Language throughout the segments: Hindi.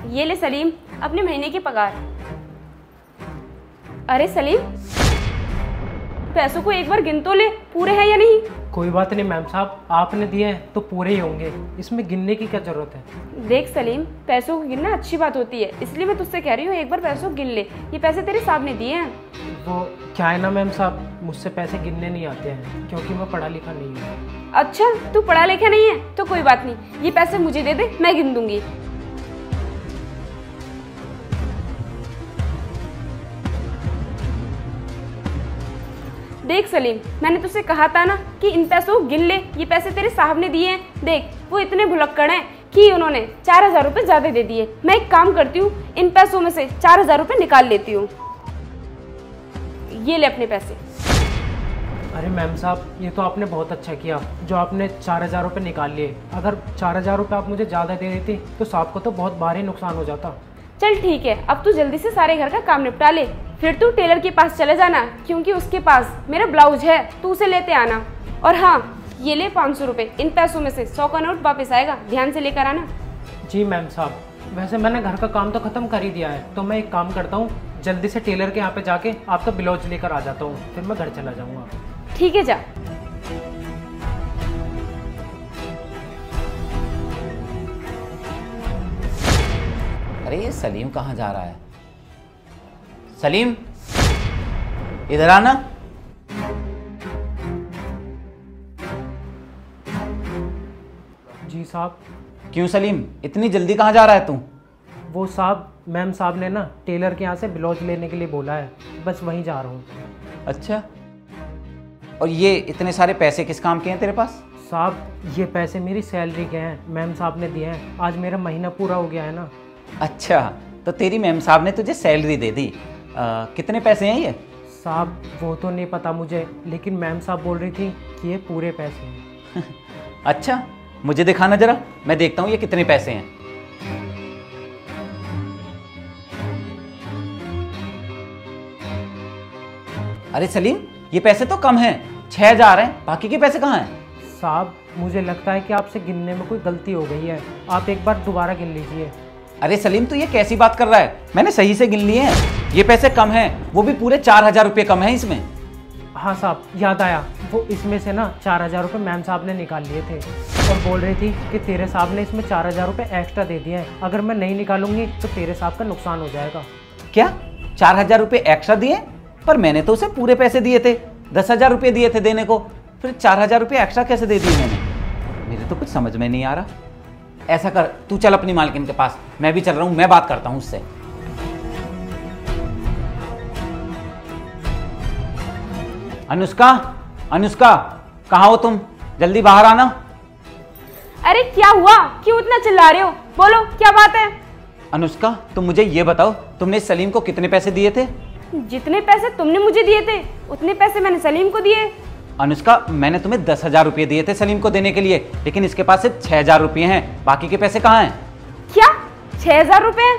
ये ले सलीम, अपने महीने की पगार। अरे सलीम, पैसों को एक बार गिन तो ले, पूरे हैं या नहीं। कोई बात नहीं मैम साहब, आपने दिए हैं तो पूरे ही होंगे, इसमें गिनने की क्या जरूरत है। देख सलीम, पैसों को गिनना अच्छी बात होती है, इसलिए मैं तुझसे कह रही हूँ एक बार पैसों को गिन ले। ये पैसे तेरे साहब ने दिए हैं। वो क्या है ना मैम साहब, मुझसे पैसे गिनने नहीं आते हैं क्योंकि मैं पढ़ा लिखा नहीं हूँ। अच्छा, तू पढ़ा लिखा नहीं है तो कोई बात नहीं, ये पैसे मुझे दे दे, मैं गिन दूंगी। देख सलीम, मैंने तुझसे कहा था ना कि इन पैसों को गिन ले, ये पैसे तेरे साहब ने दिए हैं। देख, वो इतने भुलक्कड़ हैं कि उन्होंने 4000 रुपये ज़्यादा दे दिए। मैं एक काम करती हूँ, इन पैसों में से 4000 रुपये निकाल लेती हूँ। ये ले अपने पैसे। अरे मैम साहब, ये तो आपने बहुत अच्छा किया जो आपने 4000 रुपये निकाल लिए। अगर 4000 रुपये आप मुझे ज़्यादा दे देती तो साहब को तो बहुत भारी नुकसान हो जाता। चल ठीक है, अब तू जल्दी से सारे घर का काम निपटा ले, फिर तू टेलर के पास चले जाना क्योंकि उसके पास मेरा ब्लाउज है, तू उसे लेते आना। और हाँ, ये ले 500 रुपये, इन पैसों में से 100 का नोट वापस आएगा, ध्यान से लेकर आना। जी मैम साहब, वैसे मैंने घर का काम तो ख़त्म कर ही दिया है, तो मैं एक काम करता हूँ, जल्दी से टेलर के यहाँ पे जाके आपका ब्लाउज लेकर आ जाता हूँ, फिर मैं घर चला जाऊँगा। ठीक है, जा। अरे ये सलीम कहाँ जा रहा है? सलीम, इधर आना। जी साहब। क्यों सलीम, इतनी जल्दी कहाँ जा रहा है तू? वो साहब, मैम साहब ने ना टेलर के यहाँ से ब्लाउज लेने के लिए बोला है, बस वहीं जा रहा हूँ। अच्छा, और ये इतने सारे पैसे किस काम के हैं तेरे पास? साहब, ये पैसे मेरी सैलरी के हैं, मैम साहब ने दिए हैं, आज मेरा महीना पूरा हो गया है ना। अच्छा, तो तेरी मैम साहब ने तुझे सैलरी दे दी। कितने पैसे हैं ये? साहब, वो तो नहीं पता मुझे, लेकिन मैम साहब बोल रही थी कि ये पूरे पैसे हैं। अच्छा, मुझे दिखाना जरा, मैं देखता हूँ ये कितने पैसे हैं। अरे सलीम, ये पैसे तो कम हैं, 6000 हैं, बाकी के पैसे कहाँ हैं? साहब, मुझे लगता है कि आपसे गिनने में कोई गलती हो गई है, आप एक बार दोबारा गिन लीजिए। अरे सलीम, तू ये कैसी बात कर रहा है? मैंने सही से गिन लिए हैं, ये पैसे कम हैं, वो भी पूरे 4000 रुपये कम हैं इसमें। हाँ साहब, याद आया, वो इसमें से ना 4000 रुपये मैम साहब ने निकाल लिए थे और बोल रही थी कि तेरे साहब ने इसमें 4000 रुपये एक्स्ट्रा दे दिए हैं, अगर मैं नहीं निकालूंगी तो तेरे साहब का नुकसान हो जाएगा। क्या 4000 रुपये एक्स्ट्रा दिए? पर मैंने तो उसे पूरे पैसे दिए थे, 10,000 रुपये दिए थे देने को, फिर 4000 रुपये एक्स्ट्रा कैसे दे दिए मैंने? मेरे तो कुछ समझ में नहीं आ रहा। ऐसा कर, तू चल अपनी मालकिन के पास, मैं भी चल रहा हूँ, मैं बात करता हूँ उससे। अनुष्का, अनुष्का, कहाँ हो तुम? जल्दी बाहर आना। अरे क्या हुआ, क्यों इतना चिल्ला रहे हो? बोलो, क्या बात है? अनुष्का, तुम मुझे ये बताओ, तुमने सलीम को कितने पैसे दिए थे? जितने पैसे तुमने मुझे दिए थे उतने पैसे मैंने सलीम को दिए। अनुष्का, मैंने तुम्हें 10,000 रुपये दिए थे सलीम को देने के लिए, लेकिन इसके पास सिर्फ 6000 रुपये हैं, बाकी के पैसे कहाँ हैं? क्या 6000 रुपये?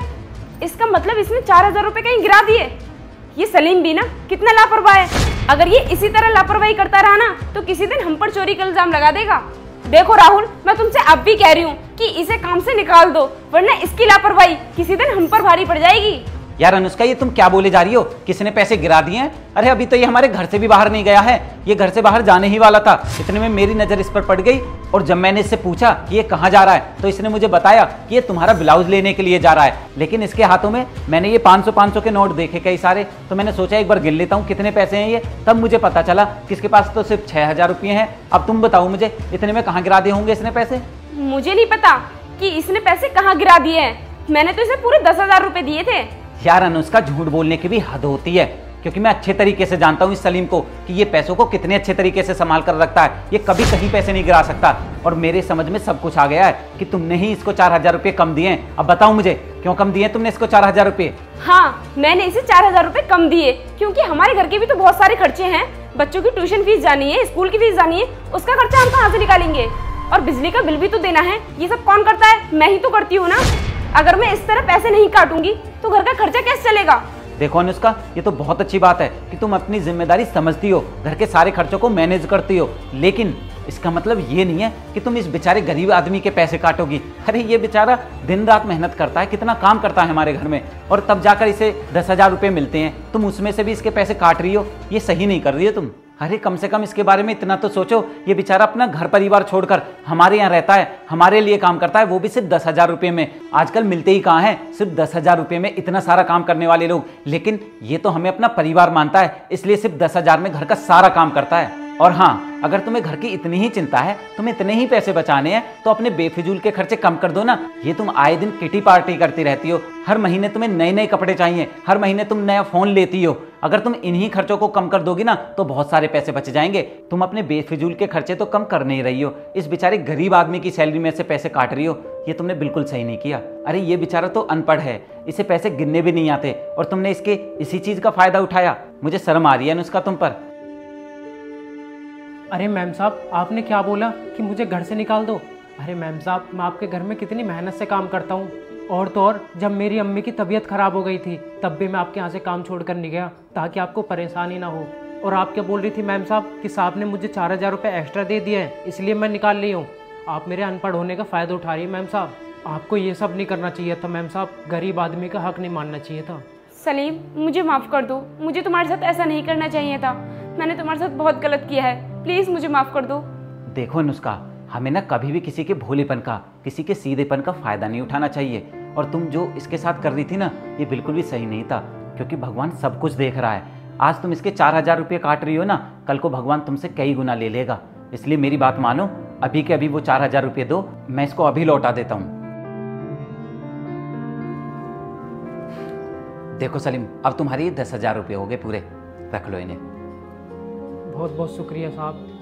इसका मतलब इसने 4000 रुपये कहीं गिरा दिए। ये सलीम भी ना कितना लापरवाह है, अगर ये इसी तरह लापरवाही करता रहा ना तो किसी दिन हम पर चोरी का इल्जाम लगा देगा। देखो राहुल, मैं तुमसे अब भी कह रही हूँ कि इसे काम से निकाल दो, वरना इसकी लापरवाही किसी दिन हम पर भारी पड़ जाएगी। यार अनुष्का, ये तुम क्या बोले जा रही हो? किसने पैसे गिरा दिए हैं? अरे अभी तो ये हमारे घर से भी बाहर नहीं गया है, ये घर से बाहर जाने ही वाला था, इतने में मेरी नज़र इस पर पड़ गई और जब मैंने इससे पूछा कि ये कहाँ जा रहा है तो इसने मुझे बताया कि ये तुम्हारा ब्लाउज लेने के लिए जा रहा है, लेकिन इसके हाथों में मैंने ये 500-500 के नोट देखे कई सारे, तो मैंने सोचा एक बार गिन लेता हूँ कितने पैसे हैं ये, तब मुझे पता चला कि इसके पास तो सिर्फ 6000 रुपये हैं। अब तुम बताओ मुझे, इतने में कहाँ गिरा दिए होंगे इसने पैसे? मुझे नहीं पता कि इसने पैसे कहाँ गिरा दिए हैं, मैंने तो इसे पूरे 10,000 रुपये दिए थे। यार अनुष्का, झूठ बोलने की भी हद होती है, क्योंकि मैं अच्छे तरीके से जानता हूँ इस सलीम को कि ये पैसों को कितने अच्छे तरीके से संभाल कर रखता है, ये कभी कहीं पैसे नहीं गिरा सकता। और मेरे समझ में सब कुछ आ गया है कि तुमने ही इसको 4000 रुपये कम दिए हैं। अब बताओ मुझे, क्यों कम दिए तुमने इसको 4000 रुपये? हाँ, मैंने इसे 4000 रुपये कम दिए क्योंकि हमारे घर के भी तो बहुत सारे खर्चे हैं, बच्चों की ट्यूशन फीस जानी है, स्कूल की फीस जानी है, उसका खर्चा हम कहाँ से निकालेंगे? और बिजली का बिल भी तो देना है, ये सब कौन करता है? मैं ही तो करती हूँ ना। अगर मैं इस तरह पैसे नहीं काटूंगी तो घर का खर्चा कैसे चलेगा? देखो अनुष्का, ये तो बहुत अच्छी बात है कि तुम अपनी जिम्मेदारी समझती हो, घर के सारे खर्चों को मैनेज करती हो, लेकिन इसका मतलब ये नहीं है कि तुम इस बेचारे गरीब आदमी के पैसे काटोगी। अरे ये बेचारा दिन रात मेहनत करता है, कितना काम करता है हमारे घर में, और तब जाकर इसे 10,000 रुपये मिलते हैं, तुम उसमें से भी इसके पैसे काट रही हो। ये सही नहीं कर रही हो तुम। अरे कम से कम इसके बारे में इतना तो सोचो, ये बेचारा अपना घर परिवार छोड़कर हमारे यहाँ रहता है, हमारे लिए काम करता है, वो भी सिर्फ 10,000 रुपये में। आजकल मिलते ही कहाँ हैं सिर्फ 10,000 रुपये में इतना सारा काम करने वाले लोग। लेकिन ये तो हमें अपना परिवार मानता है, इसलिए सिर्फ 10,000 में घर का सारा काम करता है। और हाँ, अगर तुम्हें घर की इतनी ही चिंता है, तुम्हें इतने ही पैसे बचाने हैं, तो अपने बेफिजूल के खर्चे कम कर दो ना। ये तुम आए दिन किटी पार्टी करती रहती हो, हर महीने तुम्हें नए नए कपड़े चाहिए, हर महीने तुम नया फोन लेती हो। अगर तुम इन्हीं खर्चों को कम कर दोगी ना तो बहुत सारे पैसे बच जाएंगे। तुम अपने बेफिजूल के खर्चे तो कम कर नहीं रही हो, इस बेचारे गरीब आदमी की सैलरी में से पैसे काट रही हो। ये तुमने बिल्कुल सही नहीं किया। अरे ये बेचारा तो अनपढ़ है, इसे पैसे गिनने भी नहीं आते, और तुमने इसके इसी चीज का फायदा उठाया। मुझे शर्म आ रही है अनुष्का तुम पर। अरे मैम साहब, आपने क्या बोला कि मुझे घर से निकाल दो? अरे मैम साहब, मैं आपके घर में कितनी मेहनत से काम करता हूँ, और तो और जब मेरी अम्मी की तबीयत खराब हो गई थी तब भी मैं आपके यहाँ से काम छोड़कर नहीं गया, ताकि आपको परेशानी ना हो। और आप क्या बोल रही थी मैम साहब कि साहब ने मुझे 4,000 रुपये एक्स्ट्रा दे दिए हैं, इसलिए मैं निकाल ली हूँ। आप मेरे अनपढ़ होने का फ़ायदा उठा रही है मैम साहब। आपको ये सब नहीं करना चाहिए था मैम साहब, गरीब आदमी का हक नहीं मानना चाहिए था। सलीम, मुझे माफ़ कर दो, मुझे तुम्हारे साथ ऐसा नहीं करना चाहिए था। मैंने तुम्हारे साथ बहुत गलत किया है, प्लीज़ मुझे माफ़ कर दो। देखो अनुष्का, हमें ना कभी भी किसी के भोलेपन का, किसी के सीधेपन का फ़ायदा नहीं उठाना चाहिए। और तुम जो इसके साथ कर रही थी ना, ये बिल्कुल भी सही नहीं था, क्योंकि भगवान सब कुछ देख रहा है। आज तुम इसके 4,000 रुपये काट रही हो ना, कल को भगवान तुमसे कई गुना ले लेगा। इसलिए मेरी बात मानो, अभी के अभी वो 4,000 रुपये दो, मैं इसको अभी लौटा देता हूँ। देखो सलीम, अब तुम्हारी 10,000 रुपये हो गए पूरे, रख लो इन्हें। बहुत बहुत शुक्रिया साहब।